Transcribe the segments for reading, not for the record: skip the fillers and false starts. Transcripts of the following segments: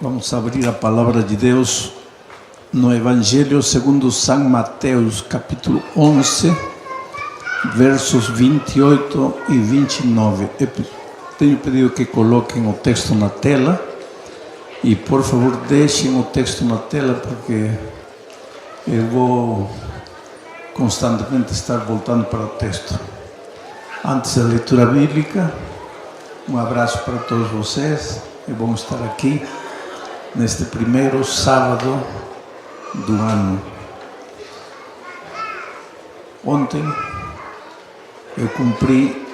Vamos abrir a palavra de Deus no Evangelho segundo São Mateus, capítulo 11, versos 28 e 29. Eu tenho pedido que coloquem o texto na tela e, por favor, deixem o texto na tela, porque eu vou constantemente estar voltando para o texto. Antes da leitura bíblica, um abraço para todos vocês. É bom estar aqui neste primeiro sábado do ano. Ontem eu cumpri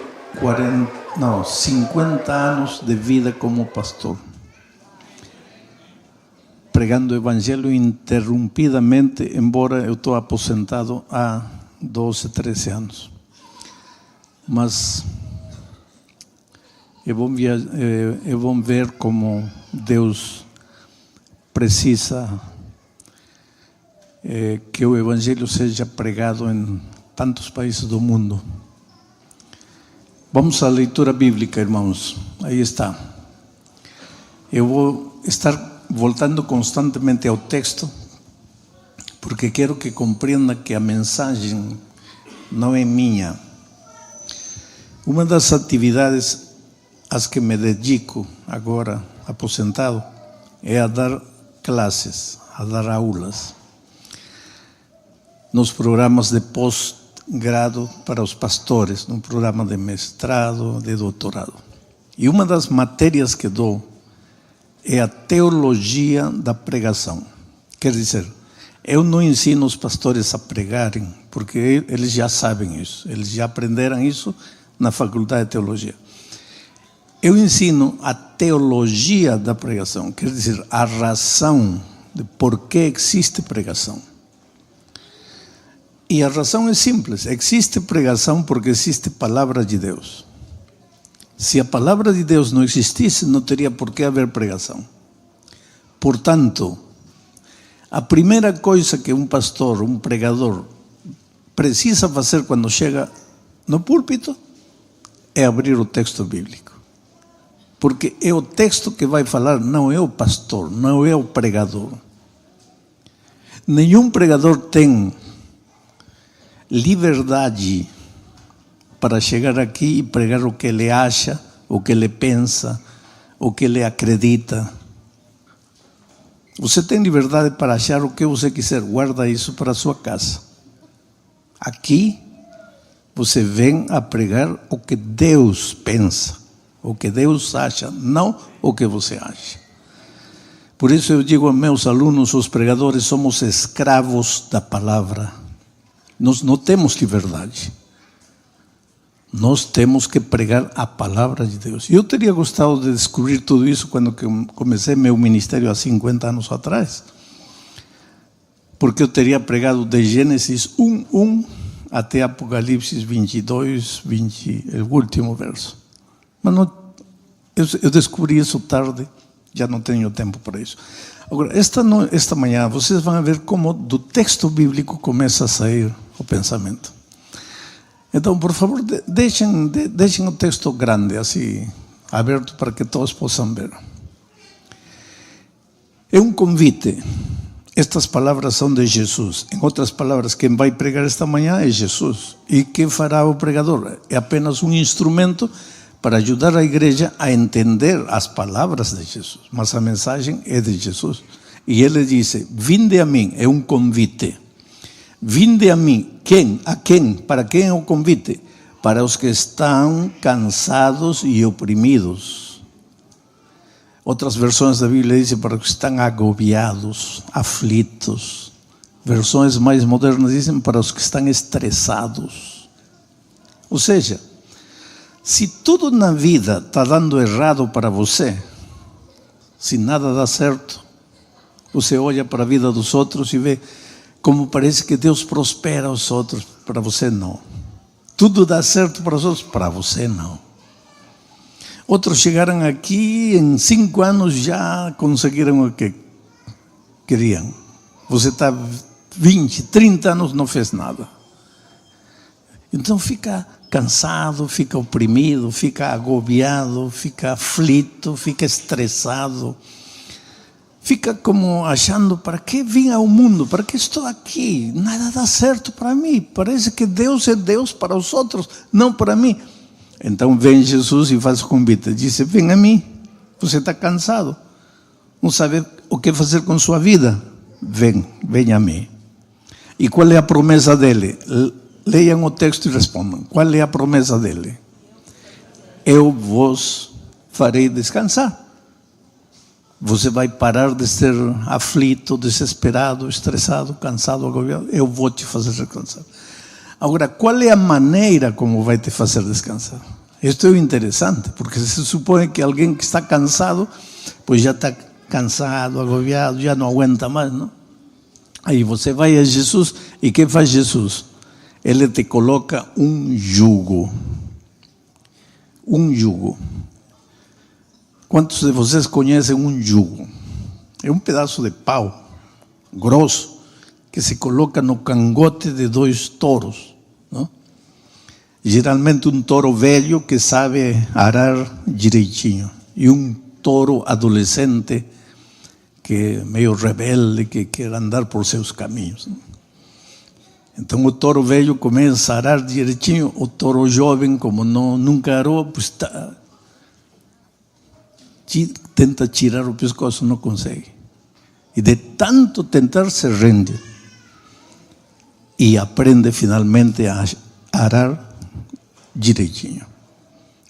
50 anos de vida como pastor, pregando o Evangelho interrompidamente, embora eu estou aposentado há 12, 13 anos. Mas é bom ver como Deus precisa que o Evangelho seja pregado em tantos países do mundo. Vamos à leitura bíblica, irmãos. Aí está. Eu vou estar voltando constantemente ao texto, porque quero que compreenda que a mensagem não é minha. Uma das atividades às que me dedico agora, aposentado, é a dar classes, a dar aulas nos programas de pós-grado para os pastores, no programa de mestrado, de doutorado. E uma das matérias que dou é a teologia da pregação. Quer dizer, eu não ensino os pastores a pregarem, porque eles já sabem isso, eles já aprenderam isso na faculdade de teologia. Eu ensino a teologia da pregação, quer dizer, a razão de por que existe pregação. E a razão é simples: existe pregação porque existe palavra de Deus. Se a palavra de Deus não existisse, não teria por que haver pregação. Portanto, a primeira coisa que um pastor, um pregador, precisa fazer quando chega no púlpito é abrir o texto bíblico. Porque é o texto que vai falar, não é o pastor, não é o pregador. Nenhum pregador tem liberdade para chegar aqui e pregar o que ele acha, o que ele pensa, o que ele acredita. Você tem liberdade para achar o que você quiser, guarda isso para a sua casa. Aqui você vem a pregar o que Deus pensa, o que Deus acha, não o que você acha. Por isso eu digo a meus alunos, os pregadores, somos escravos da palavra. Nós não temos liberdade. Nós temos que pregar a palavra de Deus. Eu teria gostado de descobrir tudo isso quando comecei meu ministério há 50 anos atrás. Porque eu teria pregado de Gênesis 1:1 até Apocalipse 22, 20, o último verso. Mas não, eu descobri isso tarde, já não tenho tempo para isso. Agora, esta manhã, vocês vão ver como do texto bíblico começa a sair o pensamento. Então, por favor, deixem o texto grande, assim, aberto para que todos possam ver. É um convite. Estas palavras são de Jesus. Em outras palavras, quem vai pregar esta manhã é Jesus. E que fará o pregador? É apenas um instrumento para ajudar a igreja a entender as palavras de Jesus. Mas a mensagem é de Jesus. E ele disse: vinde a mim, é um convite. Vinde a mim. Quem? A quem? Para quem é o convite? Para os que estão cansados e oprimidos. Outras versões da Bíblia dizem para os que estão agobiados, aflitos. Versões mais modernas dizem para os que estão estressados. Ou seja, se tudo na vida está dando errado para você, se nada dá certo, você olha para a vida dos outros e vê como parece que Deus prospera os outros, para você não. Tudo dá certo para os outros, para você não. Outros chegaram aqui, em 5 anos já conseguiram o que queriam. Você está 20, 30 anos, não fez nada. Então fica cansado, fica oprimido, fica agobiado, fica aflito, fica estressado. fica como achando, para que vim ao mundo? Para que estou aqui? Nada dá certo para mim. Parece que Deus é Deus para os outros, não para mim. Então vem Jesus e faz o convite. Diz: vem a mim. Você está cansado, não sabe o que fazer com sua vida? Vem a mim. E qual é a promessa dele? Leiam o texto e respondam. Qual é a promessa dele? Eu vos farei descansar. Você vai parar de ser aflito, desesperado, estressado, cansado, agobiado. Eu vou te fazer descansar. Agora, qual é a maneira como vai te fazer descansar? Isto é interessante, porque se supõe que alguém que está cansado, pois já está cansado, agobiado, já não aguenta mais, não? Aí você vai a Jesus, e o que faz Jesus? Ele te coloca um jugo. Um jugo. Quantos de vocês conhecem um jugo? É um pedaço de pau grosso que se coloca no cangote de 2 touros, não? Geralmente um touro velho que sabe arar direitinho e um touro adolescente que é meio rebelde, que quer andar por seus caminhos, não? Então o touro velho começa a arar direitinho, o touro jovem, como nunca arou, pues tenta tirar o pescoço, não consegue. E de tanto tentar se rende. E aprende finalmente a arar direitinho.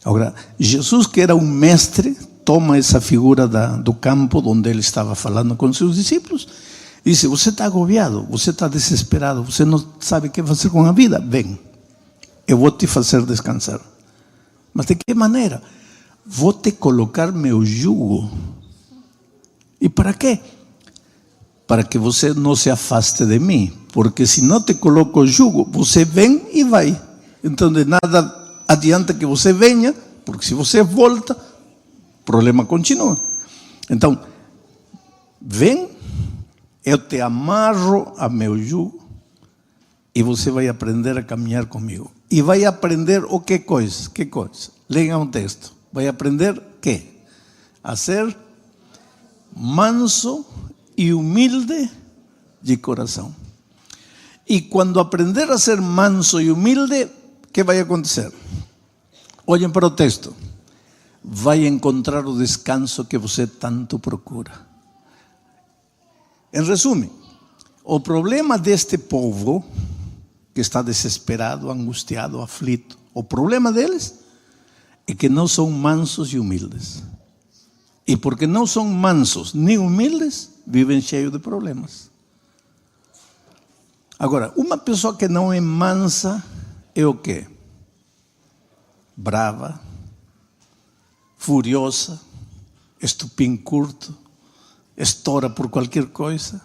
Agora, Jesus, que era um mestre, toma essa figura do campo onde ele estava falando com seus discípulos. Diz: você está agobiado, você está desesperado, você não sabe o que fazer com a vida? Vem, eu vou te fazer descansar. Mas de que maneira? Vou te colocar meu jugo. E para quê? Para que você não se afaste de mim. Porque se não te coloco o jugo, você vem e vai. Então de nada adianta que você venha, porque se você volta, o problema continua. Então, vem, eu te amarro a meu jugo e você vai aprender a caminhar comigo. E vai aprender o que coisa? Que coisa? Leiam um texto. Vai aprender o quê? A ser manso e humilde de coração. E quando aprender a ser manso e humilde, o que vai acontecer? Olhem para o texto. Vai encontrar o descanso que você tanto procura. Em resumo, o problema deste povo que está desesperado, angustiado, aflito, o problema deles é que não são mansos e humildes. E porque não são mansos nem humildes, vivem cheios de problemas. Agora, uma pessoa que não é mansa é o quê? Brava, furiosa, estupim curto, estoura por qualquer coisa,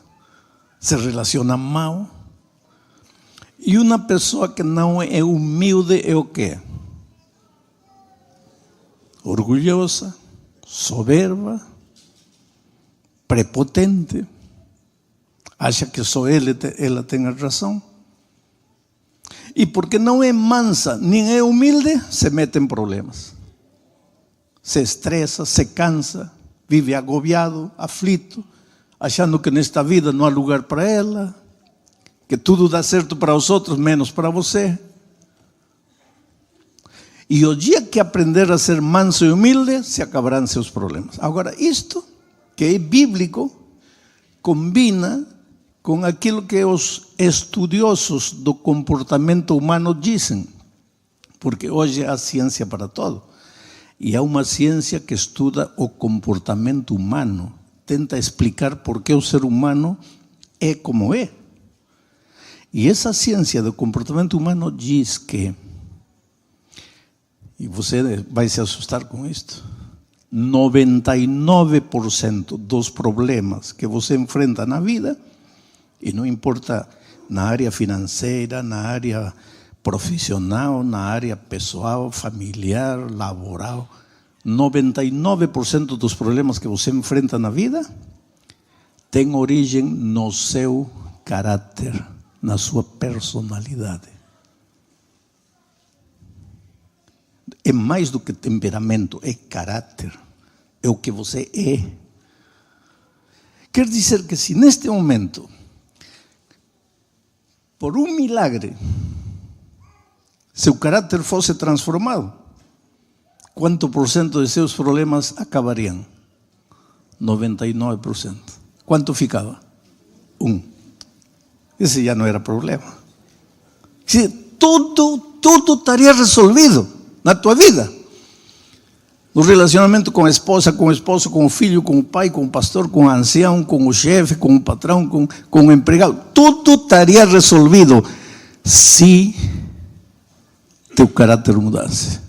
se relaciona mal. E uma pessoa que não é humilde é o quê? Orgulhosa, soberba, prepotente, acha que só ela tem a razão. E porque não é mansa nem é humilde, se mete em problemas. Se estressa, se cansa, vive agobiado, aflito, achando que nesta vida não há lugar para ela, que tudo dá certo para os outros, menos para você. E o dia que aprender a ser manso e humilde, se acabarão seus problemas. Agora, isto, que é bíblico, combina com aquilo que os estudiosos do comportamento humano dizem. Porque hoje há ciência para tudo. E há uma ciência que estuda o comportamento humano. Tenta explicar por que o ser humano é como é. E essa ciência do comportamento humano diz que, e você vai se assustar com isto, 99% dos problemas que você enfrenta na vida, e não importa na área financeira, na área profissional, na área pessoal, familiar, laboral, 99% dos problemas que você enfrenta na vida tem origem no seu caráter, na sua personalidade. É mais do que temperamento, é caráter, é o que você é. Quer dizer que se neste momento, por um milagre, seu caráter fosse transformado, quanto por cento de seus problemas acabariam? 99%. Quanto ficava? 1. Esse já não era problema. Tudo estaria resolvido na tua vida. No relacionamento com a esposa, com o esposo, com o filho, com o pai, com o pastor, com o ancião, com o chefe, com o patrão, com o empregado. Tudo estaria resolvido se teu caráter mudasse.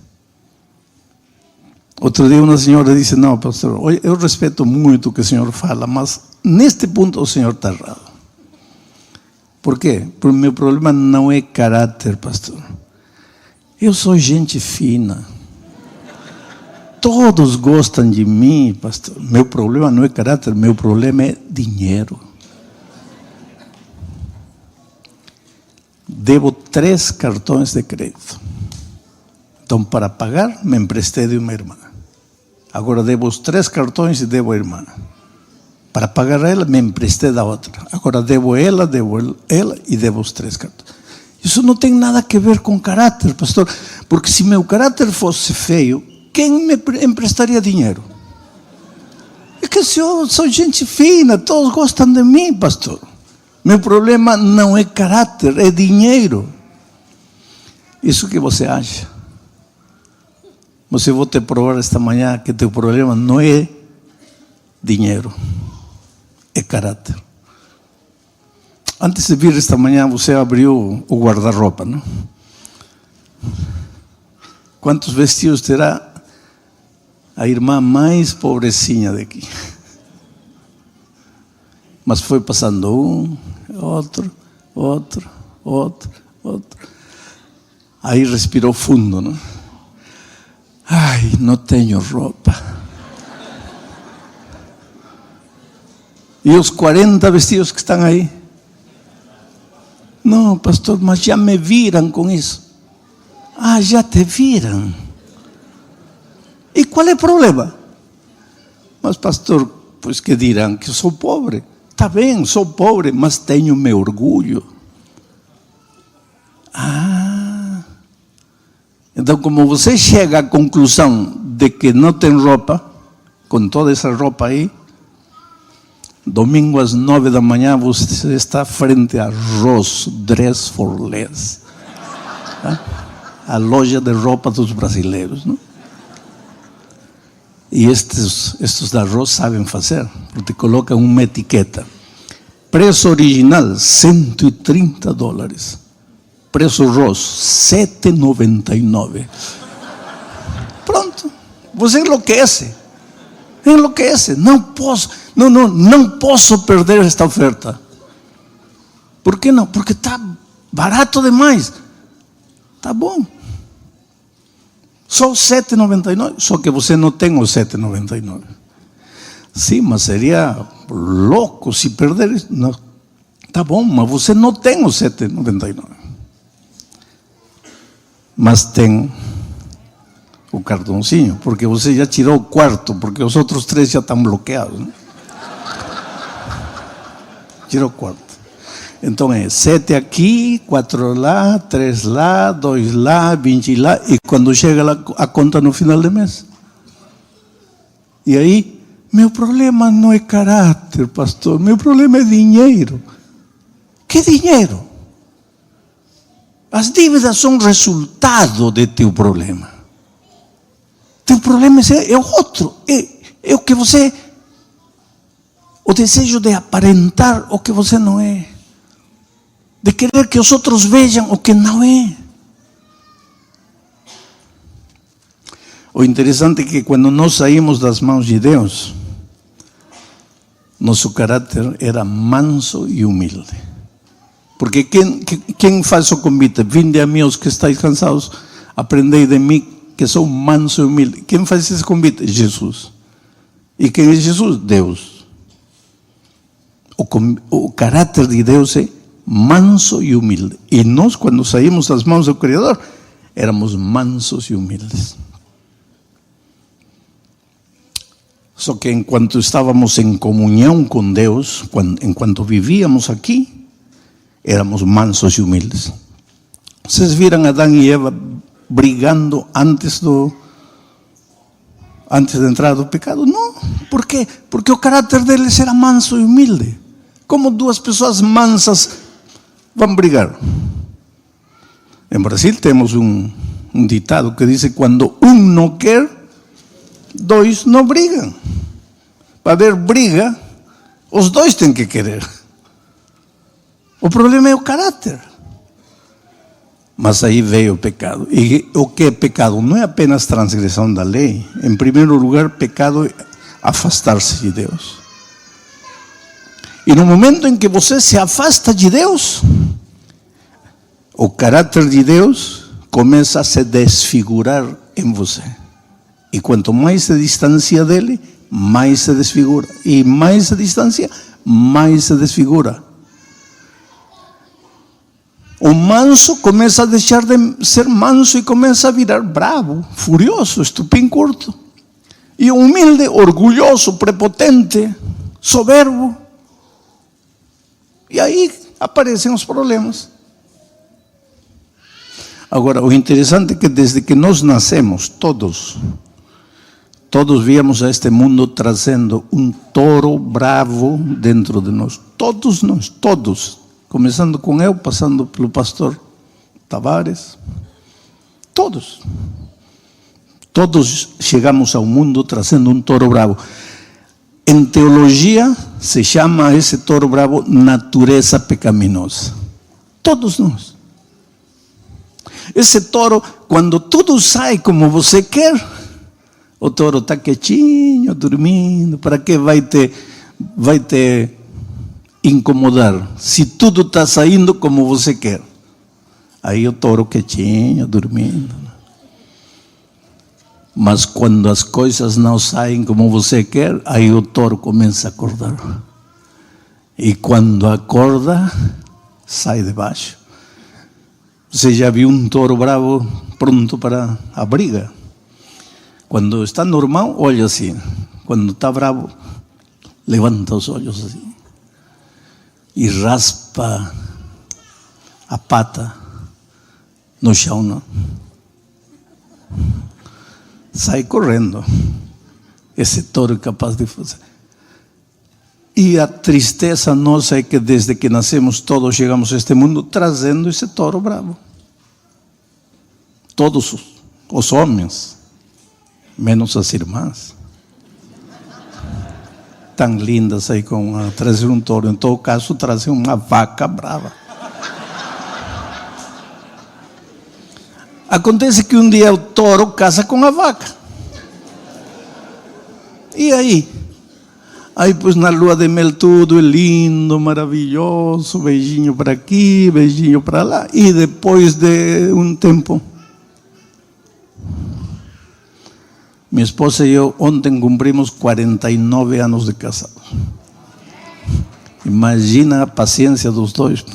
Outro dia uma senhora disse, não, pastor, eu respeito muito o que o senhor fala, mas neste ponto o senhor está errado. Por quê? Porque o meu problema não é caráter, pastor. Eu sou gente fina. Todos gostam de mim, pastor. Meu problema não é caráter, meu problema é dinheiro. Devo 3 cartões de crédito. Então, para pagar, me emprestei de uma irmã. Agora devo os 3 cartões e devo a irmã. Para pagar a ela, me emprestei da outra. Agora devo ela e devo os 3 cartões. Isso não tem nada a ver com caráter, pastor. Porque se meu caráter fosse feio, quem me emprestaria dinheiro? É que eu sou gente fina, todos gostam de mim, pastor. Meu problema não é caráter, é dinheiro. Isso que você acha? Você vou te provar esta manhã que teu problema não é dinheiro, é caráter. Antes de vir esta manhã, você abriu o guarda-roupa, não? Quantos vestidos terá a irmã mais pobrecinha daqui? Mas foi passando um, outro. Aí respirou fundo, não? Ai, não tenho roupa. E os 40 vestidos que estão aí? Não, pastor, mas já me viram com isso. Ah, já te viram. E qual é o problema? Mas, pastor, pois que dirão que eu sou pobre. Está bem, sou pobre, mas tenho meu orgulho. Então, como você chega à conclusão de que não tem roupa, com toda essa roupa aí, domingo às 9 da manhã você está frente a Ross Dress for Less, a loja de roupa dos brasileiros, não? E estes da Ross sabem fazer, porque colocam uma etiqueta. Preço original, $130. Preço Ross, $7,99. Pronto, você enlouquece. Não posso perder esta oferta. Por que não? Porque está barato demais. Tá bom. Só $7,99. Só que você não tem os $7,99. Sim, mas seria louco se perder isso. Não. Tá bom, mas você não tem os $7,99. Mas tem o cartãozinho, porque você já tirou o quarto, porque os outros 3 já estão bloqueados, né? Tirou o quarto. Então é 7 aqui, 4 lá, 3 lá, 2 lá, 20 lá, e quando chega a conta no final do mês. E aí, meu problema não é caráter, pastor, meu problema é dinheiro. Que dinheiro? As dívidas são resultado de teu problema. Teu problema é outro. É o que você... O desejo de aparentar o que você não é. De querer que os outros vejam o que não é. O interessante é que quando nós saímos das mãos de Deus, nosso caráter era manso e humilde. Porque quem faz o convite? Vinde a mim os que estáis cansados, aprendei de mim que sou manso e humilde. Quem faz esse convite? Jesus. E quem é Jesus? Deus. O caráter de Deus é manso e humilde. E nós, quando saímos das mãos do Criador, éramos mansos e humildes. Só que enquanto estávamos em comunhão com Deus, enquanto vivíamos aqui, éramos mansos e humildes. Vocês viram Adão e Eva brigando antes de entrar do pecado? Não. Por quê? Porque o caráter deles era manso e humilde. Como duas pessoas mansas vão brigar? Em Brasil temos um ditado que diz: quando um não quer, dois não brigam. Para haver briga, os dois têm que querer. O problema é o caráter. Mas aí veio o pecado. E o que é pecado? Não é apenas transgressão da lei. Em primeiro lugar, pecado é afastar-se de Deus. E no momento em que você se afasta de Deus, o caráter de Deus começa a se desfigurar em você. E quanto mais se distancia dele, mais se desfigura. E mais se distancia, mais se desfigura. O manso começa a deixar de ser manso e começa a virar bravo, furioso, estupim curto. E o humilde, orgulhoso, prepotente, soberbo. E aí aparecem os problemas. Agora, o interessante é que desde que nós nascemos, todos viemos a este mundo trazendo um touro bravo dentro de nós. Todos nós, todos. Começando com eu, passando pelo pastor Tavares. Todos chegamos ao mundo trazendo um touro bravo. Em teologia se chama esse touro bravo natureza pecaminosa. Todos nós. Esse touro, quando tudo sai como você quer, o touro está quietinho, dormindo. Para que vai te incomodar se tudo está saindo como você quer? Aí o touro quietinho, dormindo. Mas quando as coisas não saem como você quer, aí o touro começa a acordar. E quando acorda, sai de baixo. Você já viu um touro bravo pronto para a briga? Quando está normal, olha assim. Quando está bravo, levanta os olhos assim. E raspa a pata no chão, não? Sai correndo. Esse touro é capaz de fazer. E a tristeza nossa é que desde que nascemos, todos chegamos a este mundo trazendo esse touro bravo. Todos os homens, menos as irmãs. Tão lindas aí com trazer um touro. Em todo caso, trazer uma vaca brava. Acontece que um dia o touro casa com a vaca. E aí? Aí, pois, na lua de mel tudo é lindo, maravilhoso. Beijinho para aqui, beijinho para lá. E depois de um tempo, minha esposa e eu ontem cumprimos 49 anos de casados. Imagina a paciência dos dois.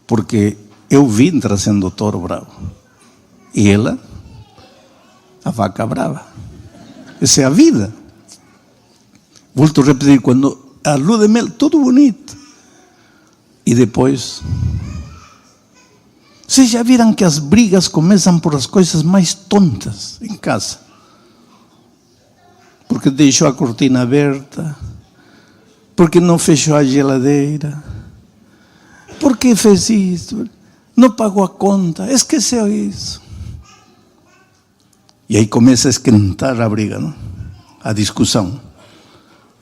Porque eu vim trazendo o touro bravo. E ela, a vaca brava. Essa é a vida. Volto a repetir, quando a lua de mel, tudo bonito. E depois... Vocês já viram que as brigas começam por as coisas mais tontas em casa? Porque deixou a cortina aberta, porque não fechou a geladeira, porque fez isso, não pagou a conta, esqueceu isso. E aí começa a esquentar a briga, não? A discussão.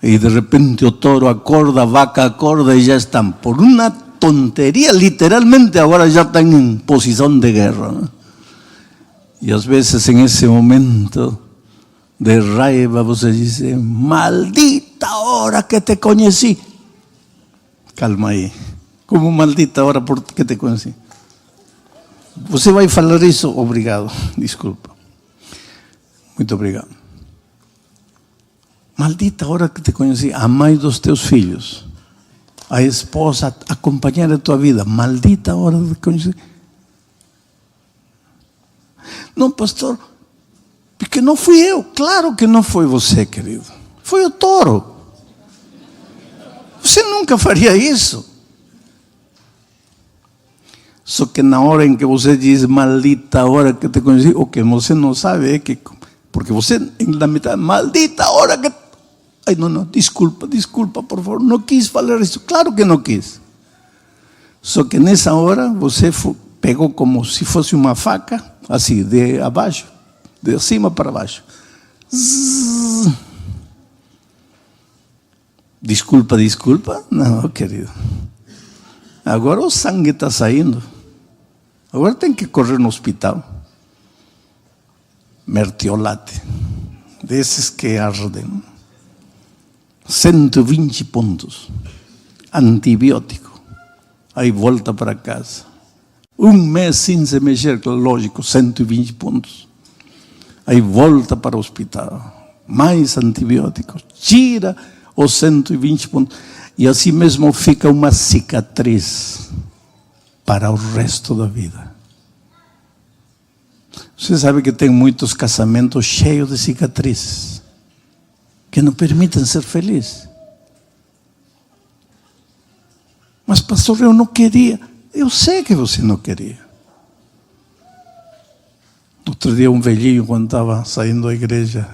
E de repente o touro acorda, a vaca acorda e já estão por uma tonteria, literalmente agora já estão em posição de guerra, não? E às vezes em esse momento de raiva você diz: maldita hora que te conheci. Calma aí. Como maldita hora porque te conheci? Você vai falar isso? Obrigado, desculpa. Muito obrigado. Maldita hora que te conheci. A mãe dos teus filhos, a esposa, a companheira de tua vida. Maldita hora de conhecer. Não, pastor, Porque não fui eu. Claro que não foi você, querido. Foi o touro. Você nunca faria isso. Só que na hora em que você diz, maldita hora que te conheci, o que você não sabe é que, porque você, na metade, maldita hora que... Ai, não, desculpa, por favor, não quis falar isso. Claro que não quis. Só que nessa hora, você pegou como se fosse uma faca, assim, de abaixo, de cima para baixo. Zzz. Desculpa. Não, querido. Agora o sangue está saindo. Agora tem que correr no hospital. Mertiolate. Desses que ardem. 120 pontos. Antibiótico. Aí volta para casa. Um mês sem se mexer, lógico, 120 pontos. Aí volta para o hospital. Mais antibióticos. Tira os 120 pontos. E assim mesmo fica uma cicatriz para o resto da vida. Você sabe que tem muitos casamentos cheios de cicatrizes, que não permitem ser felizes. Mas pastor, eu não queria. Eu sei que você não queria. Outro dia um velhinho, quando estava saindo da igreja,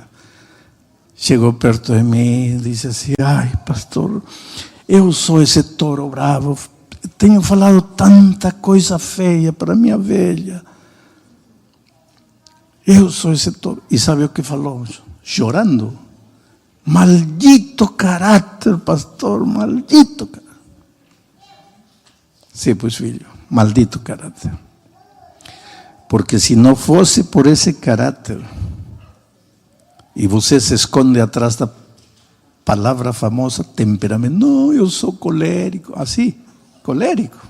chegou perto de mim e disse assim, ai pastor, eu sou esse touro bravo, tenho falado tanta coisa feia para minha velha. Eu sou esse touro. E sabe o que falou? Chorando. Maldito caráter, pastor, maldito caráter. Sim, pois filho, maldito caráter. Porque se não fosse por esse caráter, e você se esconde atrás da palavra famosa, temperamento. Não, eu sou colérico. Assim, colérico.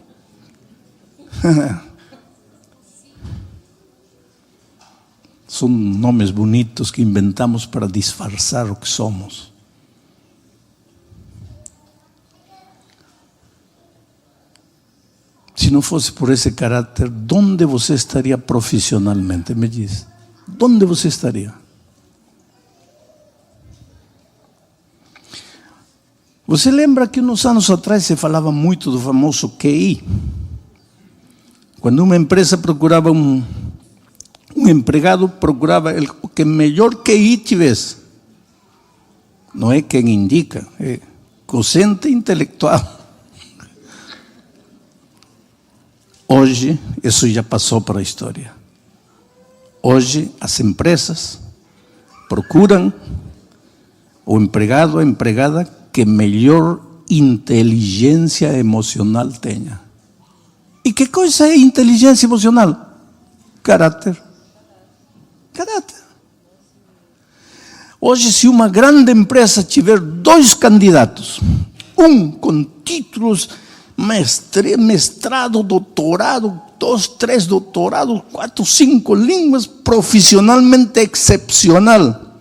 São nomes bonitos que inventamos para disfarçar o que somos. Se não fosse por esse caráter, onde você estaria profissionalmente? Me diz. Onde você estaria? Você lembra que uns anos atrás se falava muito do famoso QI? Quando uma empresa procurava um empregado, procurava o que melhor QI tivesse. Não é quem indica, é quociente intelectual. Hoje, isso já passou para a história. Hoje, as empresas procuram o empregado, a empregada, que melhor inteligência emocional tenha. E que coisa é inteligência emocional? Caráter. Caráter. Hoje, se uma grande empresa tiver 2 candidatos, um com títulos, mestrado, doutorado, 2, 3 doutorados, 4, 5 línguas, profissionalmente excepcional,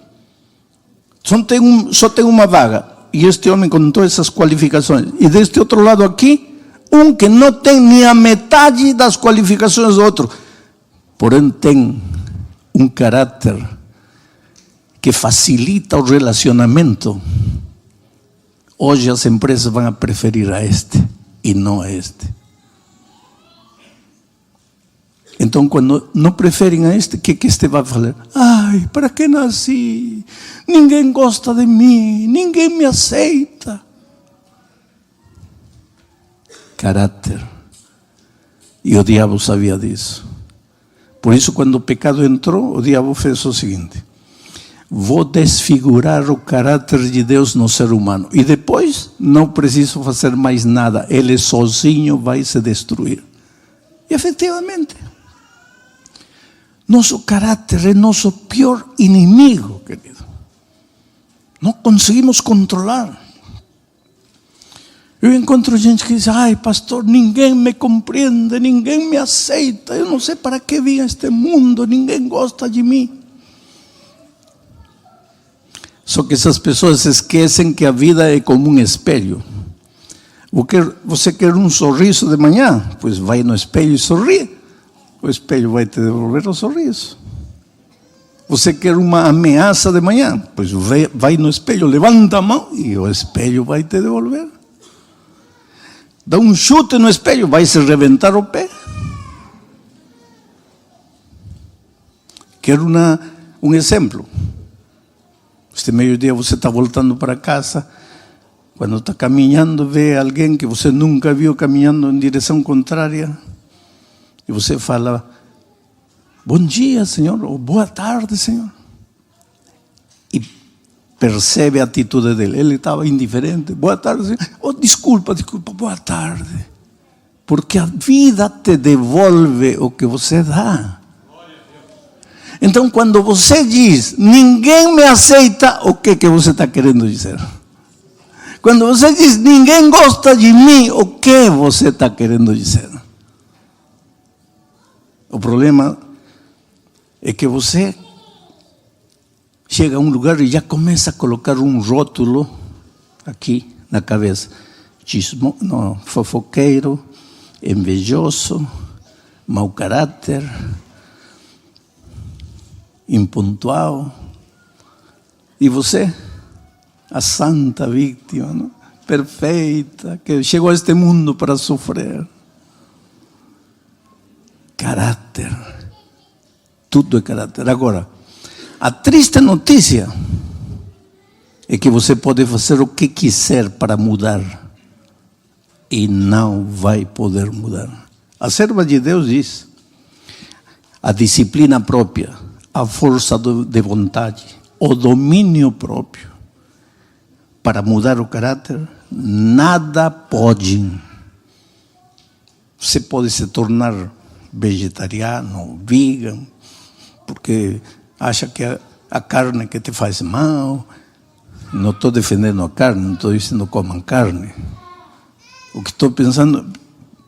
só tem uma vaga. E este homem com todas essas qualificações. E deste outro lado aqui, um que não tem nem a metade das qualificações do outro. Porém tem um caráter que facilita o relacionamento. Hoje as empresas vão preferir a este e não a este. Então, quando não preferem a este, o que este vai falar? Ai, para que nasci? Ninguém gosta de mim, ninguém me aceita. Caráter. E o diabo sabia disso. Por isso, quando o pecado entrou, o diabo fez o seguinte: vou desfigurar o caráter de Deus no ser humano. E depois, não preciso fazer mais nada. Ele sozinho vai se destruir. E efetivamente, nosso caráter é nosso pior inimigo, querido. Não conseguimos controlar. Eu encontro gente que diz, ai pastor, ninguém me compreende, ninguém me aceita, eu não sei para que vim a este mundo, ninguém gosta de mim. Só que essas pessoas esquecem que a vida é como um espelho. Você quer um sorriso de manhã? Pois vai no espelho e sorri. O espelho vai te devolver o sorriso. Você quer uma ameaça de manhã? Pois vai no espelho, levanta a mão e o espelho vai te devolver. Dá um chute no espelho, vai se reventar o pé. Quero um exemplo. Este meio-dia você está voltando para casa, quando está caminhando, vê alguém que você nunca viu caminhando em direção contrária, e você fala: bom dia, Senhor, ou boa tarde, Senhor. E percebe a atitude dele. Ele estava indiferente. Boa tarde, Senhor. Oh, desculpa, boa tarde. Porque a vida te devolve o que você dá. Então, quando você diz, ninguém me aceita, o que você está querendo dizer? Quando você diz, ninguém gosta de mim, o que você está querendo dizer? O problema é que você chega a um lugar e já começa a colocar um rótulo aqui na cabeça. Fofoqueiro, invejoso, mau caráter, impontual. E você, a santa vítima, não? Perfeita, que chegou a este mundo para sofrer. Caráter. Tudo é caráter. Agora, a triste notícia é que você pode fazer o que quiser para mudar e não vai poder mudar. A serva de Deus diz: a disciplina própria, a força de vontade, o domínio próprio para mudar o caráter, nada pode. Você pode se tornar vegetariano, vegan, porque acha que a carne que te faz mal. Não estou defendendo a carne, não estou dizendo comam carne. O que estou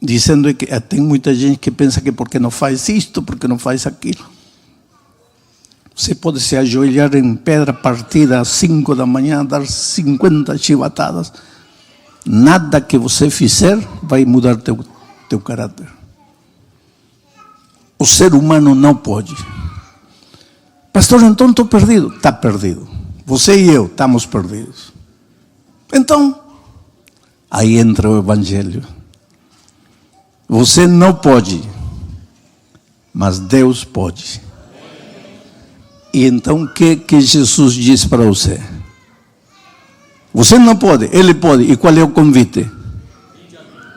dizendo é que tem muita gente que pensa que porque não faz isto, porque não faz aquilo. Você pode se ajoelhar em pedra partida às 5 da manhã, dar 50 chibatadas. Nada que você fizer vai mudar teu caráter. O ser humano não pode. Pastor, então estou perdido. Está perdido. Você e eu estamos perdidos. Então, aí entra o Evangelho. Você não pode, mas Deus pode. E então o que Jesus diz para você? Você não pode, Ele pode. E qual é o convite?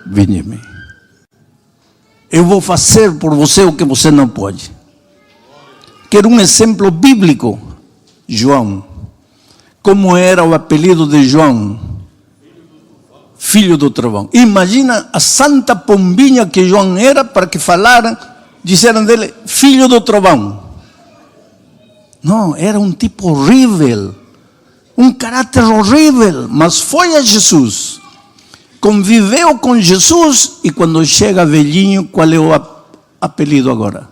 Vinde a mim. Eu vou fazer por você o que você não pode. Quero um exemplo bíblico. João. Como era o apelido de João? Filho do trovão. Imagina a santa pombinha que João era, para que falaram, disseram dele, filho do trovão. Não, era um tipo horrível, um caráter horrível, mas foi a Jesus, conviveu com Jesus, e quando chega velhinho, qual é o apelido agora?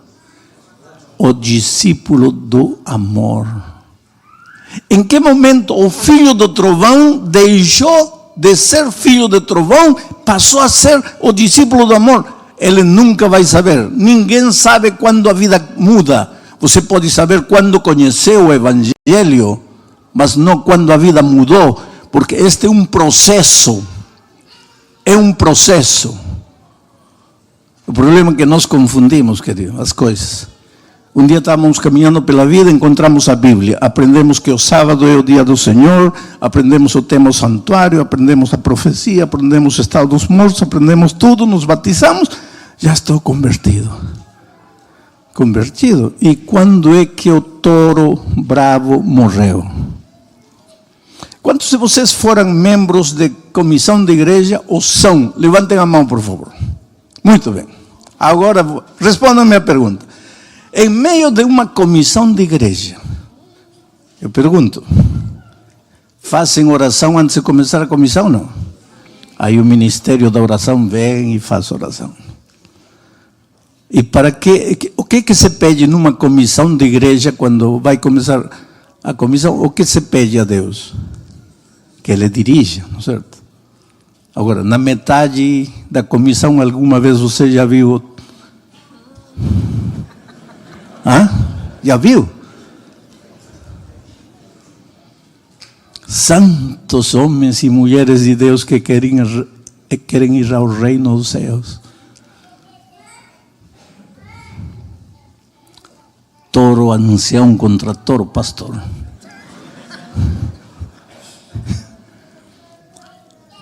O discípulo do amor. Em que momento o filho do trovão deixou de ser filho do trovão, passou a ser o discípulo do amor? Ele nunca vai saber. Ninguém sabe quando a vida muda. Você pode saber quando conheceu o Evangelho, mas não quando a vida mudou, porque este é um processo. É um processo. O problema é que nós confundimos, querido, as coisas. Um dia estávamos caminhando pela vida, encontramos a Bíblia, aprendemos que o sábado é o dia do Senhor, aprendemos o tema do santuário, aprendemos a profecia, aprendemos o estado dos mortos, aprendemos tudo, nos batizamos, já estou convertido. Convertido. E quando é que o touro bravo morreu? Quantos de vocês foram membros de comissão de igreja ou são? Levantem a mão, por favor. Muito bem. Agora, respondam a minha pergunta. Em meio de uma comissão de igreja, eu pergunto, fazem oração antes de começar a comissão ou não? Aí o ministério da oração vem e faz oração. E para que, o que se pede numa comissão de igreja quando vai começar a comissão? O que se pede a Deus? Que Ele dirija, não é certo? Agora, na metade da comissão, alguma vez você já viu? Já viu? Santos homens e mulheres de Deus que querem ir ao reino dos céus. Toro ancião contra toro pastor.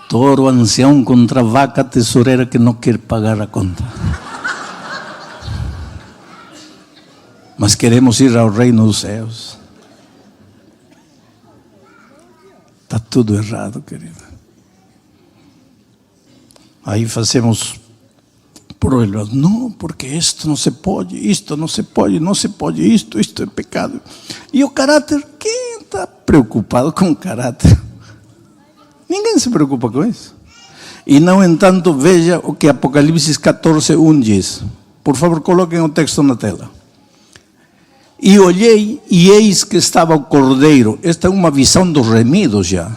Toro ancião contra vaca tesoureira que não quer pagar a conta. Mas queremos ir ao reino dos céus. Está tudo errado, querido. Aí fazemos problemas. Não, porque isto não se pode, isto não se pode, não se pode, isto é pecado. E o caráter, quem está preocupado com o caráter? Ninguém se preocupa com isso. E não entanto, veja o que Apocalipse 14:1 diz. Por favor, coloquem o texto na tela. E olhei, e eis que estava o cordeiro. Esta é uma visão dos remidos já.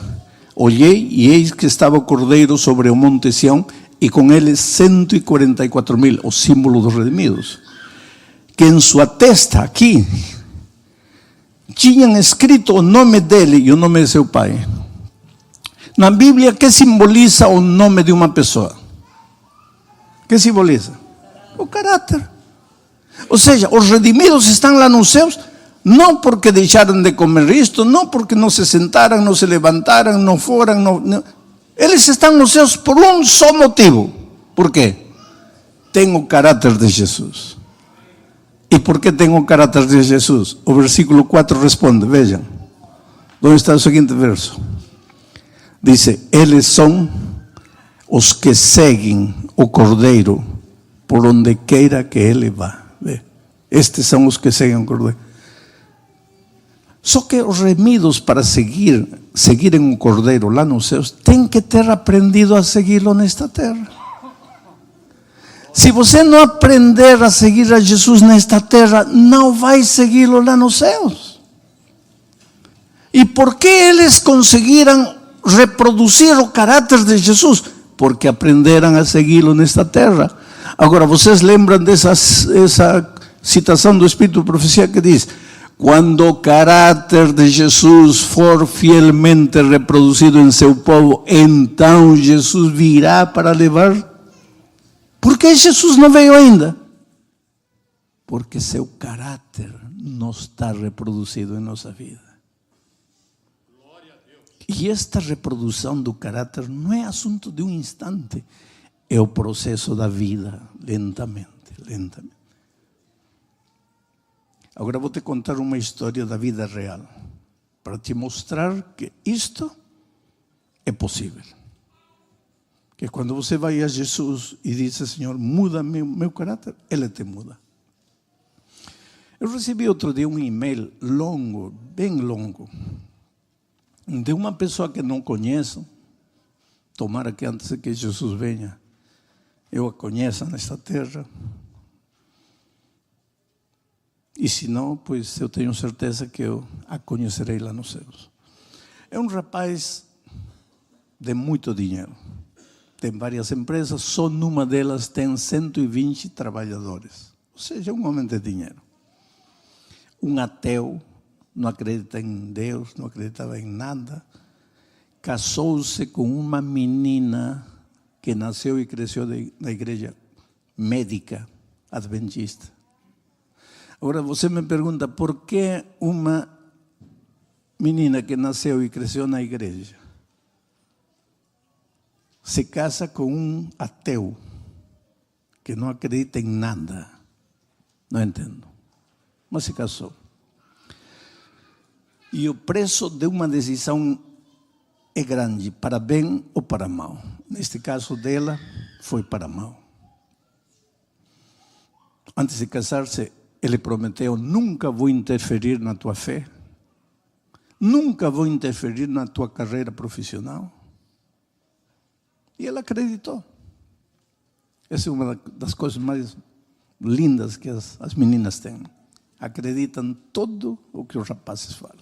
Olhei, e eis que estava o cordeiro sobre o monte Sião, e com ele 144.000, o símbolo dos redimidos, que em sua testa, aqui, tinham escrito o nome dele e o nome de seu pai. Na Bíblia, que simboliza o nome de uma pessoa? Que simboliza? O caráter. Ou seja, os redimidos estão lá nos céus, não porque deixaram de comer isto, não porque não se sentaram, não se levantaram, não foram, não. Eles estão nos céus por um só motivo. Por quê? Tem o caráter de Jesus. E por que tem o caráter de Jesus? O versículo 4 responde, vejam. Onde está o seguinte verso? Dice, eles são os que seguem o Cordeiro por onde queira que ele vá. Estes são os que seguem o Cordeiro. Só que os remidos para seguirem o Cordeiro lá nos céus, têm que ter aprendido a segui-lo nesta terra. Se você não aprender a seguir a Jesus nesta terra, não vai segui-lo lá nos céus. E por que eles conseguiram reproduzir o caráter de Jesus? Porque aprenderam a segui-lo nesta terra. Agora, vocês lembram essa citação do Espírito de Profecia que diz: quando o caráter de Jesus for fielmente reproduzido em seu povo, então Jesus virá para levar. Por que Jesus não veio ainda? Porque seu caráter não está reproduzido em nossa vida. E esta reprodução do caráter não é assunto de um instante, é o processo da vida, lentamente. Agora vou te contar uma história da vida real, para te mostrar que isto é possível. Que quando você vai a Jesus e diz, Senhor, muda meu caráter, Ele te muda. Eu recebi outro dia um e-mail longo, bem longo, de uma pessoa que não conheço. Tomara que antes de que Jesus venha, eu a conheça nesta terra. E se não, pois eu tenho certeza que eu a conhecerei lá nos céus. É um rapaz de muito dinheiro. Tem várias empresas, só numa delas tem 120 trabalhadores. Ou seja, um homem de dinheiro. Um ateu, não acredita em Deus, não acreditava em nada. Casou-se com uma menina que nasceu e cresceu na igreja médica adventista. Agora você me pergunta, por que uma menina que nasceu e cresceu na igreja se casa com um ateu que não acredita em nada? Não entendo. Mas se casou. E o preço de uma decisão é grande, para bem ou para mal. Neste caso dela, foi para mal. Antes de casar-se, ele prometeu: nunca vou interferir na tua fé, nunca vou interferir na tua carreira profissional. E ela acreditou. Essa é uma das coisas mais lindas que as meninas têm. Acreditam tudo o que os rapazes falam.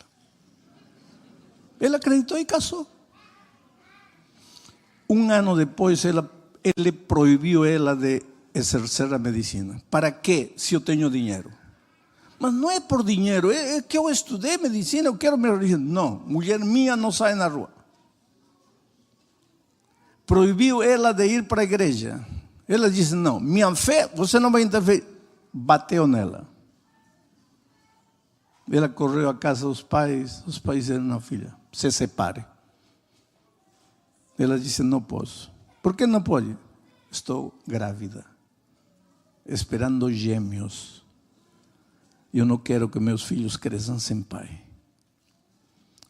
Ele acreditou e casou. Um ano depois, ele proibiu ela de exercer a medicina. Para quê, se eu tenho dinheiro? Mas não é por dinheiro, é que eu estudei medicina, eu quero me religião. Não, mulher minha não sai na rua. Proibiu ela de ir para a igreja. Ela disse, não, minha fé, você não vai interferir. Bateu nela. Ela correu à casa dos pais, os pais disseram, não, filha, se separe. Ela disse, não posso. Por que não pode? Estou grávida, esperando gêmeos. Eu não quero que meus filhos cresçam sem pai.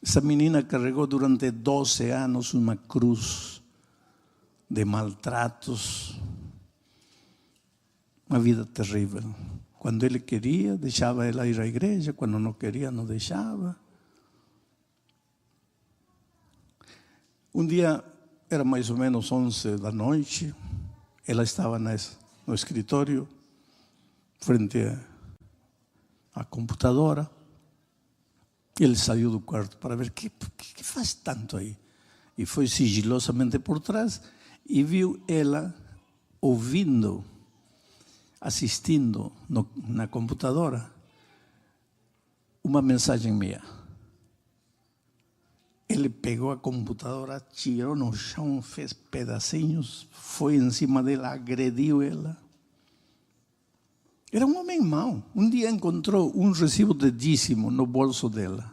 Essa menina carregou durante 12 anos uma cruz de maltratos, uma vida terrível. Quando ele queria, deixava ela ir à igreja, quando não queria, não deixava. Um dia, era mais ou menos 11 da noite, ela estava no escritório, frente à computadora. Ele saiu do quarto para ver o que faz tanto aí. E foi sigilosamente por trás e viu ela ouvindo, assistindo na computadora uma mensagem minha. Ele pegou a computadora, tirou no chão, fez pedacinhos, foi em cima dela, agrediu ela. Era um homem mau. Um dia encontrou um recibo de dízimo no bolso dela,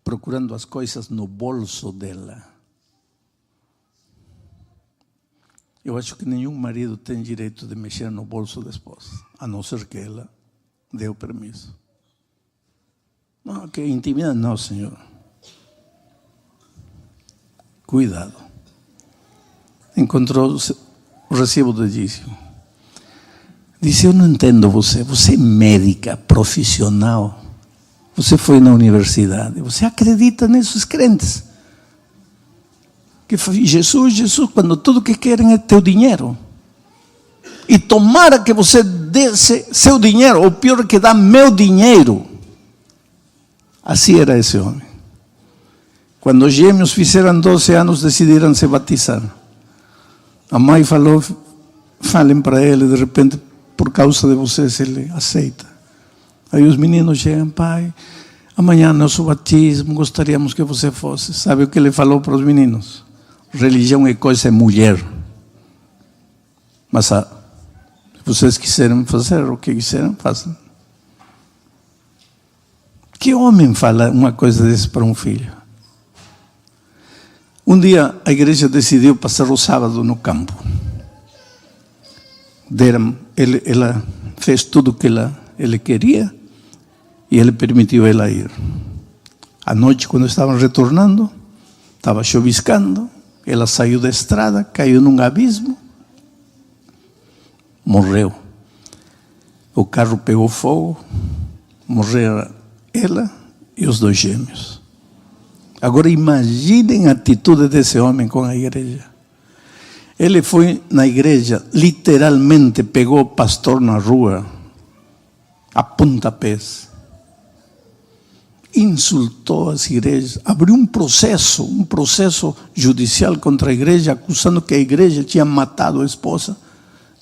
procurando as coisas no bolso dela. Eu acho que nenhum marido tem direito de mexer no bolso da esposa, a não ser que ela dê o permisso. Não, que intimidade, não, senhor. Cuidado. Encontrou o recibo de dízimo. Disse, eu não entendo você é médica, profissional, você foi na universidade, você acredita nesses crentes? Que Jesus, quando tudo que querem é teu dinheiro. E tomara que você dê seu dinheiro, ou pior que dá meu dinheiro. Assim era esse homem. Quando os gêmeos fizeram 12 anos, decidiram se batizar. A mãe falou, falem para ele, de repente, por causa de vocês, ele aceita. Aí os meninos chegam, pai, amanhã nosso batismo, gostaríamos que você fosse. Sabe o que ele falou para os meninos? Religião é coisa de mulher. Mas se vocês quiserem fazer o que quiserem, façam. Que homem fala uma coisa dessa para um filho? Um dia a igreja decidiu passar o sábado no campo. Ela fez tudo o que ele queria e ele permitiu ela ir. À noite, quando estavam retornando, estava chuviscando, ela saiu da estrada, caiu num abismo, morreu. O carro pegou fogo, morreram ela e os 2 gêmeos. Agora imaginem a atitude desse homem com a igreja. Ele foi na igreja, literalmente pegou o pastor na rua, a pontapés. Insultou as igrejas, abriu um processo judicial contra a igreja, acusando que a igreja tinha matado a esposa,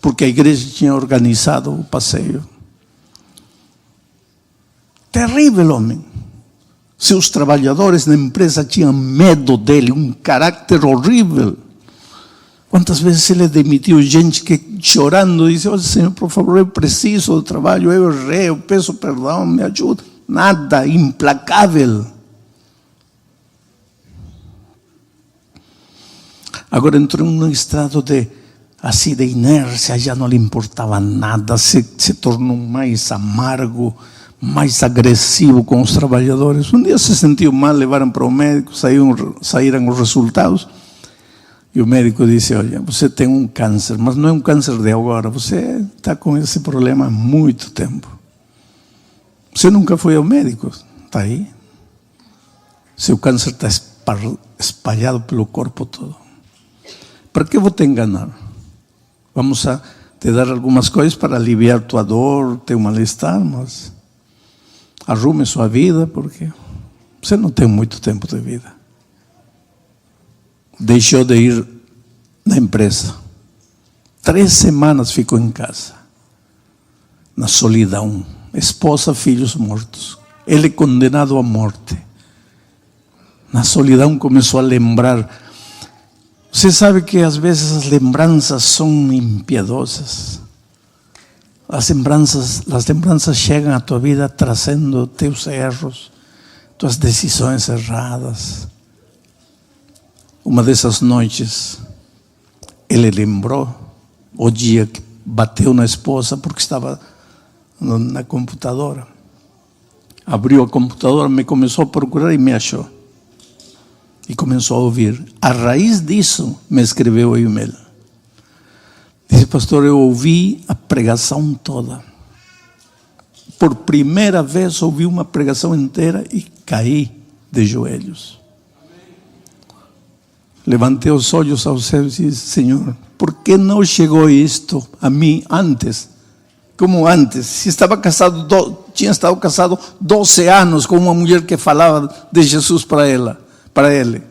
porque a igreja tinha organizado o passeio. Terrível homem. Seus trabalhadores na empresa tinham medo dele, um caráter horrível. Quantas vezes ele demitiu gente que chorando disse, olha, Senhor, por favor, eu preciso do trabalho, eu errei, eu peço perdão, me ajuda. Nada, implacável. Agora entrou num estado de inércia, já não lhe importava nada, se tornou mais amargo, mais agressivo com os trabalhadores. Um dia se sentiu mal, levaram para o médico, saíram os resultados. E o médico disse, olha, você tem um câncer, mas não é um câncer de agora, você está com esse problema há muito tempo. Você nunca foi ao médico, está aí. Seu câncer está espalhado pelo corpo todo. Para que eu vou te enganar? Vamos a te dar algumas coisas para aliviar tua dor, teu mal-estar, mas arrume sua vida, porque você não tem muito tempo de vida. Deixou de ir na empresa. 3 semanas ficou em casa. na solidão. Esposa, filhos mortos. Ele condenado à morte. Na solidão começou a lembrar. Você sabe que às vezes as lembranças são impiedosas. As lembranças chegam à tua vida trazendo teus erros, tuas decisões erradas. Uma dessas noites, ele lembrou o dia que bateu na esposa porque estava na computadora. Abriu a computadora, me começou a procurar e me achou. E começou a ouvir. A raiz disso, me escreveu o e-mail. Disse: pastor, eu ouvi a pregação toda. Por primeira vez ouvi uma pregação inteira e caí de joelhos. Levantei os olhos aos céus e disse: Senhor, por que não chegou isto a mim antes? Como antes? Se estava casado, tinha estado casado 12 anos com uma mulher que falava de Jesus para ele.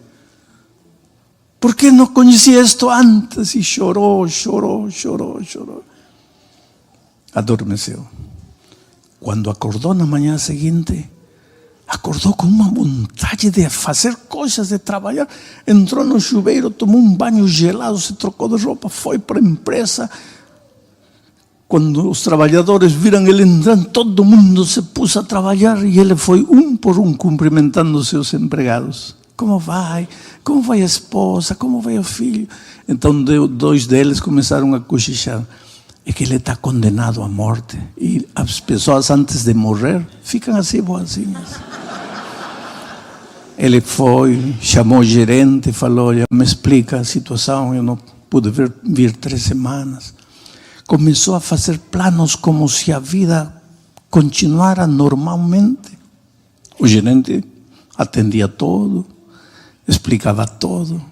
¿Por que não conhecia isto antes? E chorou. Adormeceu. Quando acordou na manhã seguinte, acordou com uma vontade de fazer coisas, de trabalhar. Entrou no chuveiro, tomou um banho gelado, se trocou de roupa, foi para a empresa. Quando os trabalhadores viram ele entrando, todo mundo se pôs a trabalhar e ele foi um por um cumprimentando os seus empregados. Como vai? Como vai a esposa? Como vai o filho? Então 2 deles começaram a cochichar. É que ele está condenado à morte. E as pessoas antes de morrer ficam assim boazinhas. Ele foi, chamou o gerente, falou: olha, me explica a situação, eu não pude vir 3 semanas. Começou a fazer planos como se a vida continuara normalmente. O gerente atendia todo, explicava todo.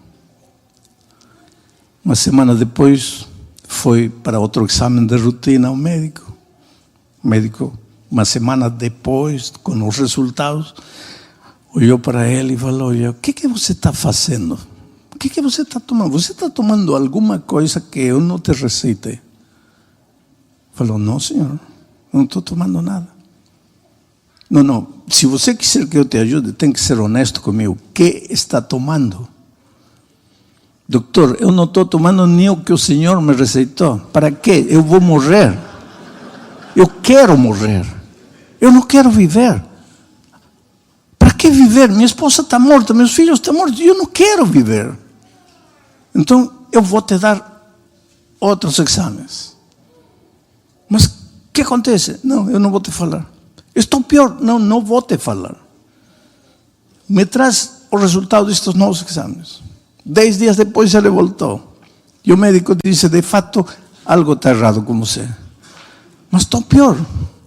Uma semana depois foi para outro exame de rotina ao médico. O médico, uma semana depois, com os resultados, olhou para ele e falou: olha, o que você está fazendo? O que você está tomando? Você está tomando alguma coisa que eu não te receitei? Falou: não, senhor, não estou tomando nada. Não, se você quiser que eu te ajude, tem que ser honesto comigo. O que está tomando? Doutor, eu não estou tomando nem o que o senhor me receitou. Para quê? Eu vou morrer. Eu quero morrer. Eu não quero viver. Para que viver? Minha esposa está morta, meus filhos estão mortos. Eu não quero viver. Então, eu vou te dar outros exames. Mas o que acontece? Não, eu não vou te falar. Estou pior. Não vou te falar. Me traz o resultado destes novos exames. 10 dias depois ele voltou. E o médico disse: de fato, algo está errado com você. Mas estou pior.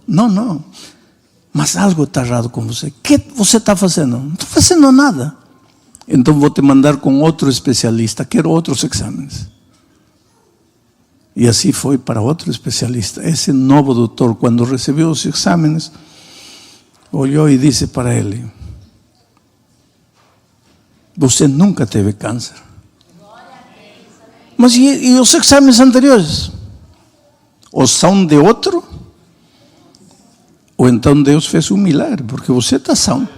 Não. Mas algo está errado com você. O que você está fazendo? Não estou fazendo nada. Então vou te mandar com outro especialista. Quero outros exames. E assim foi para outro especialista. Esse novo doutor, quando recebeu os exames, olhou e disse para ele: você nunca teve câncer. Mas e os exames anteriores? Ou são de outro? Ou então Deus fez um milagre, porque você está são.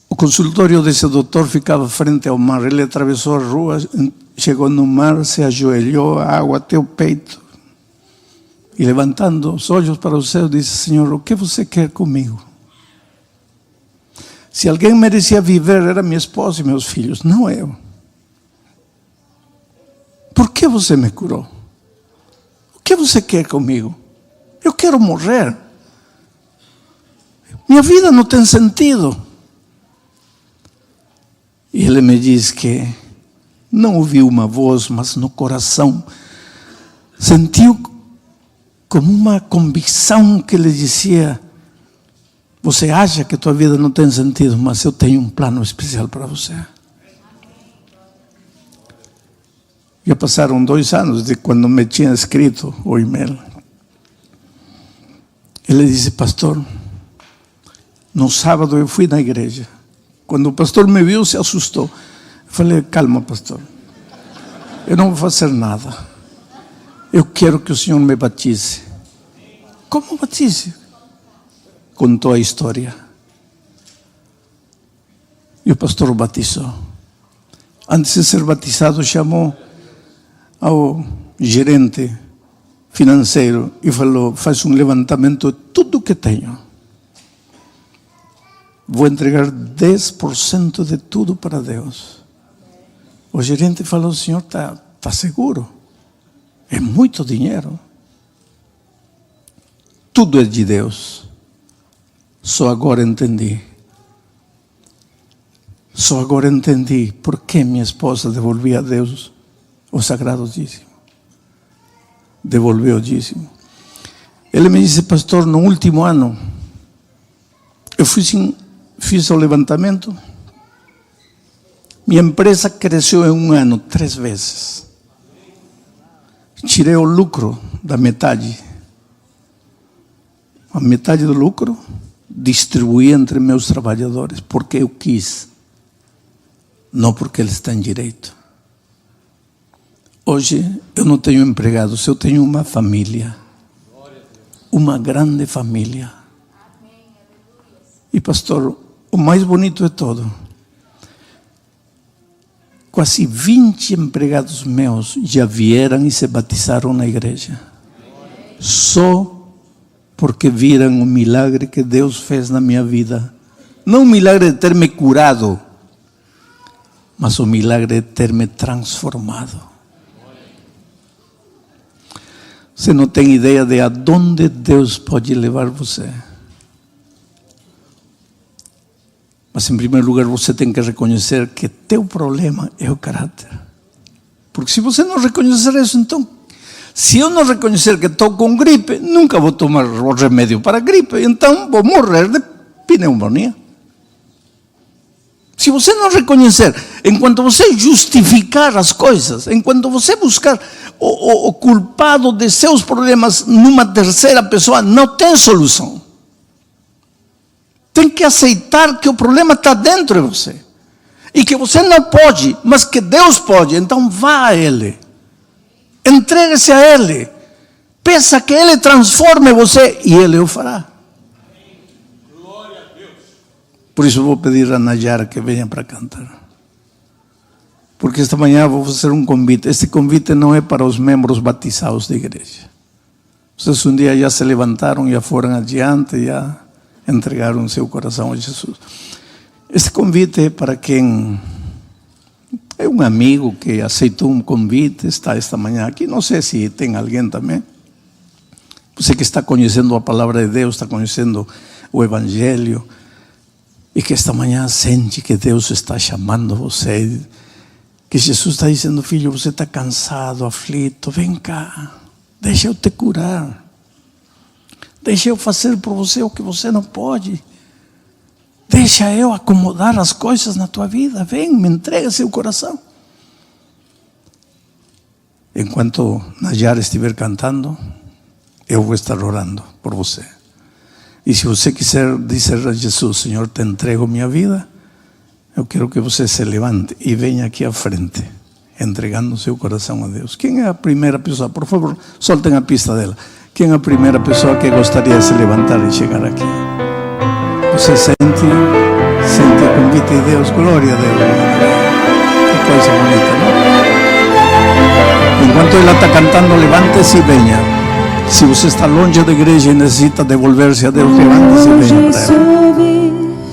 O consultório desse doutor ficava frente ao mar. Ele atravessou a rua, chegou no mar, se ajoelhou, a água até o peito. E levantando os olhos para o céu, disse: Senhor, o que você quer comigo? Se alguém merecia viver, era minha esposa e meus filhos, não eu. Por que você me curou? O que você quer comigo? Eu quero morrer. Minha vida não tem sentido. E ele me diz que não ouviu uma voz, mas no coração sentiu como uma convicção que lhe dizia: você acha que tua vida não tem sentido, mas eu tenho um plano especial para você. Já passaram 2 anos de quando me tinha escrito o e-mail. Ele disse: pastor, no sábado eu fui na igreja. Quando o pastor me viu, se assustou. Eu falei: calma, pastor, eu não vou fazer nada. eu quero que o Senhor me batize. Como batize? Contou a história. E o pastor o batizou. Antes de ser batizado, chamou ao gerente financeiro e falou: faz um levantamento de tudo que tenho. Vou entregar 10% de tudo para Deus. O gerente falou: o senhor está seguro? É muito dinheiro. Tudo é de Deus. Só agora entendi. Só agora entendi por que minha esposa devolvia a Deus o sagrado dízimo. Devolveu o dízimo. Ele me disse: pastor, no último ano, eu fiz o levantamento. Minha empresa cresceu em um ano 3 vezes. Tirei o lucro da metade. A metade do lucro distribuí entre meus trabalhadores, porque eu quis, não porque eles têm direito. Hoje eu não tenho empregados, eu tenho uma família, uma grande família. E pastor, o mais bonito de todo, quase 20 empregados meus já vieram e se batizaram na igreja. Só porque viram o milagre que Deus fez na minha vida. Não o milagre de ter me curado, mas o milagre de ter me transformado. Você não tem ideia de aonde Deus pode levar você. Mas em primeiro lugar você tem que reconhecer que teu problema é o caráter. Porque se você não reconhecer isso, então, se eu não reconhecer que estou com gripe, nunca vou tomar o remédio para a gripe, então vou morrer de pneumonia. Se você não reconhecer, enquanto você justificar as coisas, enquanto você buscar o culpado de seus problemas numa terceira pessoa, não tem solução. Tem que aceitar que o problema está dentro de você. E que você não pode, mas que Deus pode. Então vá a Ele. Entregue-se a Ele. Peça que Ele transforme você e Ele o fará. Glória a Deus. Por isso eu vou pedir a Nayara que venha para cantar. Porque esta manhã vou fazer um convite. Este convite não é para os membros batizados da igreja. Vocês um dia já se levantaram, já foram adiante, já entregaram seu coração a Jesus. Este convite é para quem é um amigo que aceitou um convite, está esta manhã aqui. Não sei se tem alguém também. Você que está conhecendo a palavra de Deus, está conhecendo o Evangelho, e que esta manhã sente que Deus está chamando você, que Jesus está dizendo: filho, você está cansado, aflito, vem cá, deixa eu te curar. Deixa eu fazer por você o que você não pode. Deixa eu acomodar as coisas na tua vida. Vem, me entrega seu coração. Enquanto Nayara estiver cantando, eu vou estar orando por você. E se você quiser dizer a Jesus: Senhor, te entrego minha vida, eu quero que você se levante e venha aqui à frente, entregando seu coração a Deus. Quem é a primeira pessoa? Por favor, soltem a pista dela. Quem é a primeira pessoa que gostaria de se levantar e chegar aqui? Você sente o convite de Deus? Glória a Deus. Que coisa bonita, não? Enquanto ela está cantando, levante-se e venha. Se você está longe da igreja e necessita devolver-se a Deus, levante-se e venha para ela.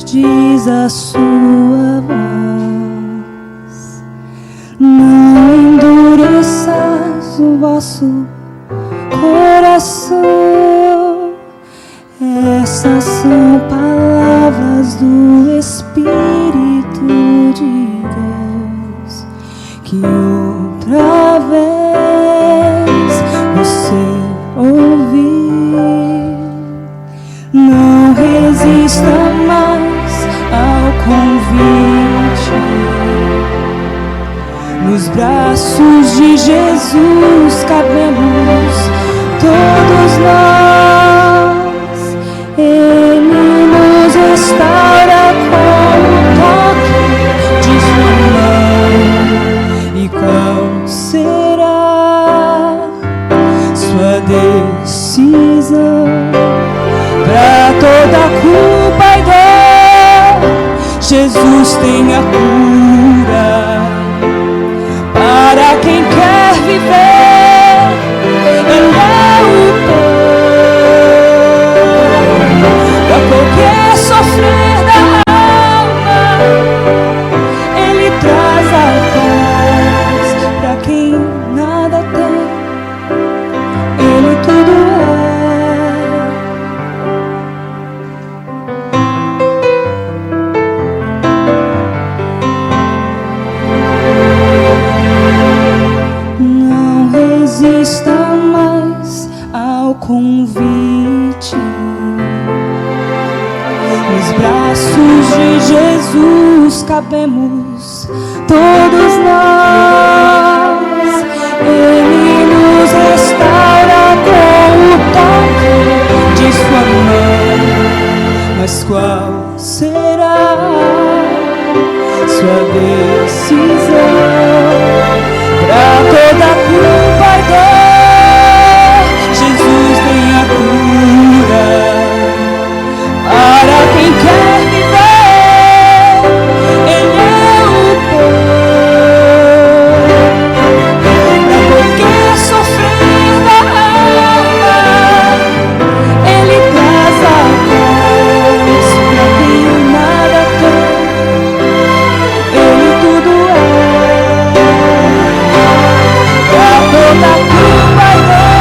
Diz a sua voz, não endureças o vosso coração. Essas são palavras do Espírito de Deus, que outra vez você ouviu. Não resista mais ao convite. Nos braços de Jesus cabemos todos nós. Ele nos restaura com o toque de sua mão. E qual será toda culpa e dor, Jesus tem a cura. Para quem quer viver, Ele é o pão. Para qualquer sofrer da alma, Ele traz a paz. Para quem nada tem, Ele tudo é. Não resista mais ao convite. Nos braços de Jesus cabemos todos nós. Ele nos restaura com o toque de sua mão. Mas qual será sua decisão? Pra toda culpa e dor, Jesus tem a cura. Para quem quer viver, Ele é o pão. Pra qualquer sofrer da alma, Ele traz a paz. Pra quem nada tem, Ele tudo é. Pra toda culpa e dor,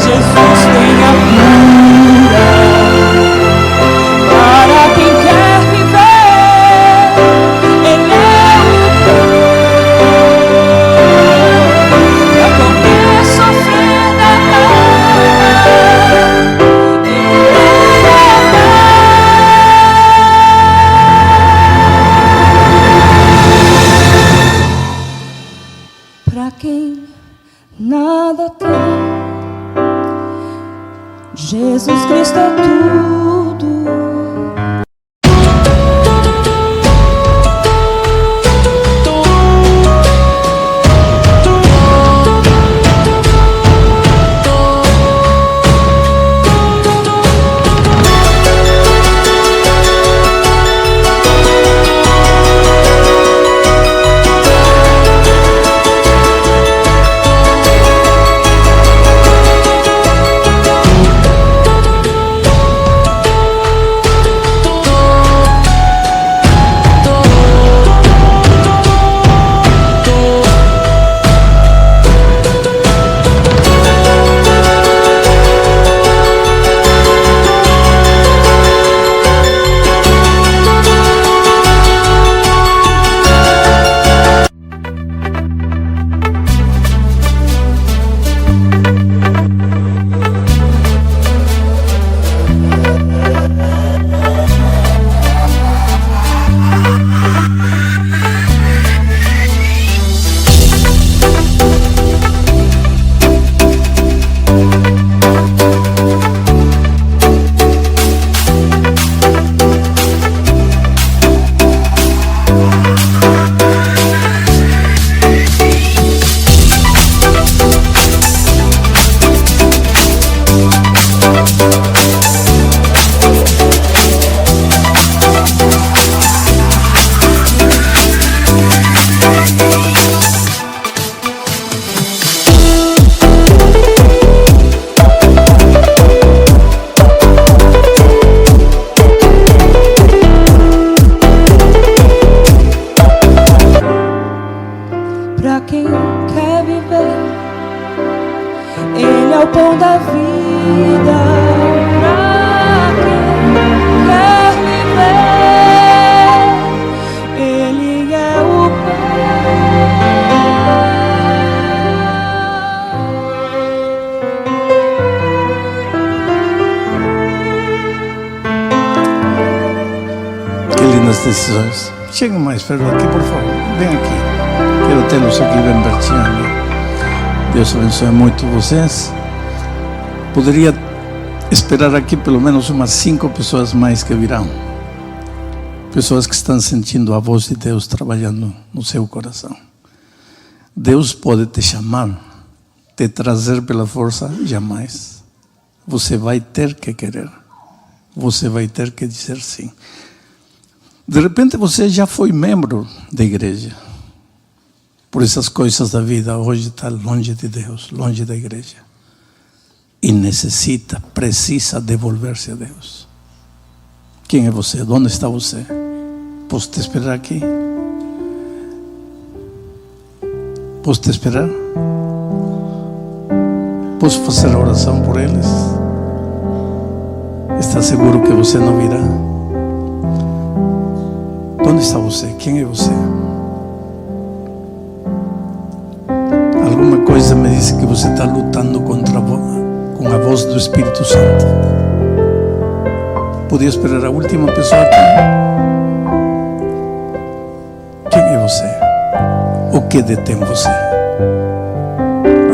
Jesus tem a cura. Para quem quer viver, Ele é o pão. Pra qualquer sofrer da alma, Ele é a paz. Pra quem nada tem, Jesus Cristo é tudo. Pra quem quer viver, Ele é o pão da vida. Pra quem quer viver, Ele é o Que lindas decisões. Cheguem mais perto aqui, por favor. Vem aqui. Quero tê-los aqui bem pertinho. Deus abençoe muito vocês. Poderia esperar aqui pelo menos umas 5 pessoas mais que virão. Pessoas que estão sentindo a voz de Deus trabalhando no seu coração. Deus pode te chamar, te trazer pela força, jamais. Você vai ter que querer. você vai ter que dizer sim. De repente você já foi membro da igreja. Por essas coisas da vida, hoje está longe de Deus, longe da igreja. E precisa devolver-se a Deus. Quem é você? Onde está você? Posso te esperar aqui? Posso te esperar? Posso fazer a oração por eles? Está seguro que você não virá? Onde está você? Quem é você? Alguma coisa me diz que você está lutando com a voz do Espírito Santo. Podia esperar a última pessoa aqui? Quem é você? O que detém você?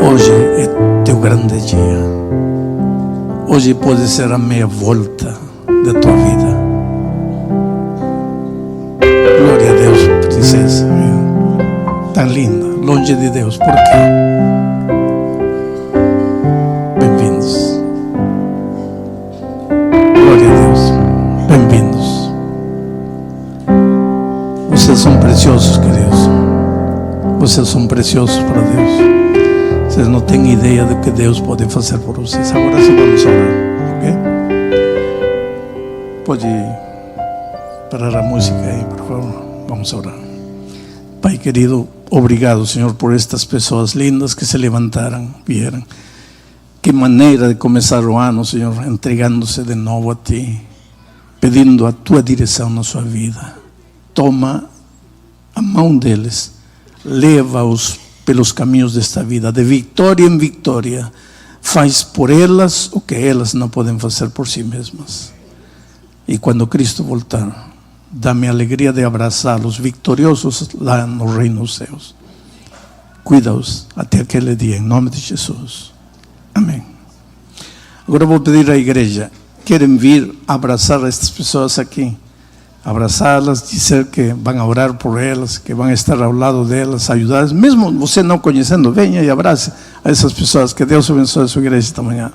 Hoje é teu grande dia. Hoje pode ser a meia volta da tua vida. Glória a Deus, princesa. Tão linda, longe de Deus. Por quê? Bem-vindos. Glória a Deus. Bem-vindos. Vocês são preciosos, queridos. Vocês são preciosos para Deus. Vocês não têm ideia do que Deus pode fazer por vocês. Agora sim vamos orar, ok? Pode parar a música aí, por favor. Vamos orar. Pai querido, obrigado, Senhor, por estas pessoas lindas que se levantaram, vieram. Que maneira de começar o ano, Senhor, entregando-se de novo a Ti, pedindo a Tua direção na sua vida. Toma a mão deles, leva-os pelos caminhos desta vida, de vitória em vitória. Faz por elas o que elas não podem fazer por si mesmas. E quando Cristo voltar, dá-me a alegria de abraçá-los vitoriosos lá no reino dos céus. Cuida-os até aquele dia, em nome de Jesus. Amém. Agora vou pedir à igreja, querem vir abraçar estas pessoas aqui? Abraçá-las, dizer que vão orar por elas, que vão estar ao lado delas, ajudá-las. Mesmo você não conhecendo, venha e abrace a essas pessoas. Que Deus abençoe a sua igreja esta manhã.